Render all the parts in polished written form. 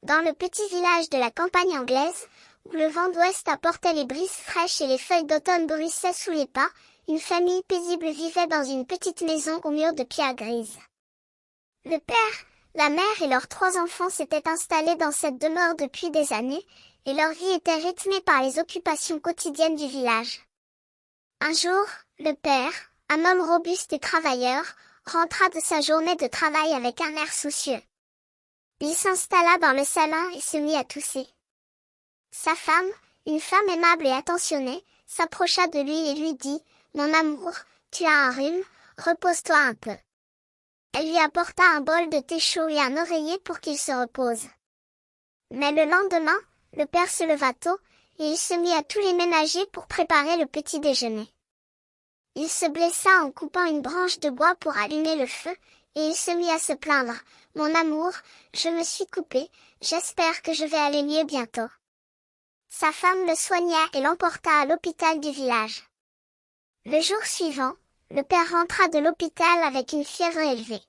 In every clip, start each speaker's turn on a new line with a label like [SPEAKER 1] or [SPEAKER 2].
[SPEAKER 1] Dans le petit village de la campagne anglaise, où le vent d'ouest apportait les brises fraîches et les feuilles d'automne bruissaient sous les pas, une famille paisible vivait dans une petite maison aux murs de pierre grise. Le père, la mère et leurs 3 enfants s'étaient installés dans cette demeure depuis des années, et leur vie était rythmée par les occupations quotidiennes du village. Un jour, le père, un homme robuste et travailleur, rentra de sa journée de travail avec un air soucieux. Il s'installa dans le salon et se mit à tousser. Sa femme, une femme aimable et attentionnée, s'approcha de lui et lui dit « Mon amour, tu as un rhume, repose-toi un peu. » Elle lui apporta un bol de thé chaud et un oreiller pour qu'il se repose. Mais le lendemain, le père se leva tôt, et il se mit à tous les ménager pour préparer le petit déjeuner. Il se blessa en coupant une branche de bois pour allumer le feu, et il se mit à se plaindre. « Mon amour, je me suis coupé, j'espère que je vais aller mieux bientôt. » Sa femme le soigna et l'emporta à l'hôpital du village. Le jour suivant, le père rentra de l'hôpital avec une fièvre élevée.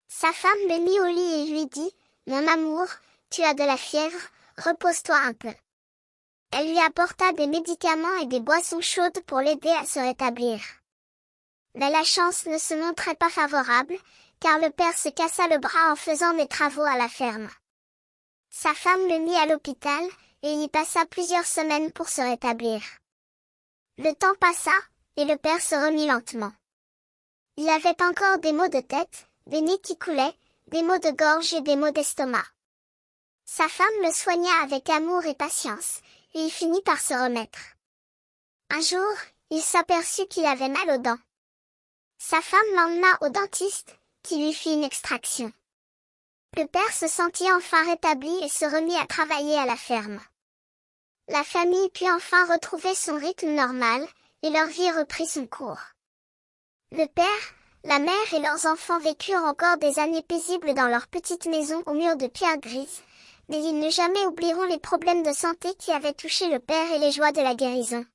[SPEAKER 1] Sa femme le mit au lit et lui dit « Mon amour, tu as de la fièvre, repose-toi un peu. » Elle lui apporta des médicaments et des boissons chaudes pour l'aider à se rétablir. Mais la chance ne se montrait pas favorable, car le père se cassa le bras en faisant des travaux à la ferme. Sa femme le mit à l'hôpital, et y passa plusieurs semaines pour se rétablir. Le temps passa, et le père se remit lentement. Il avait encore des maux de tête, des nez qui coulaient, des maux de gorge et des maux d'estomac. Sa femme le soigna avec amour et patience, et il finit par se remettre. Un jour, il s'aperçut qu'il avait mal aux dents. Sa femme l'emmena au dentiste, qui lui fit une extraction. Le père se sentit enfin rétabli et se remit à travailler à la ferme. La famille put enfin retrouver son rythme normal, et leur vie reprit son cours. Le père, la mère et leurs enfants vécurent encore des années paisibles dans leur petite maison aux murs de pierre grise, mais ils ne jamais oublieront les problèmes de santé qui avaient touché le père et les joies de la guérison.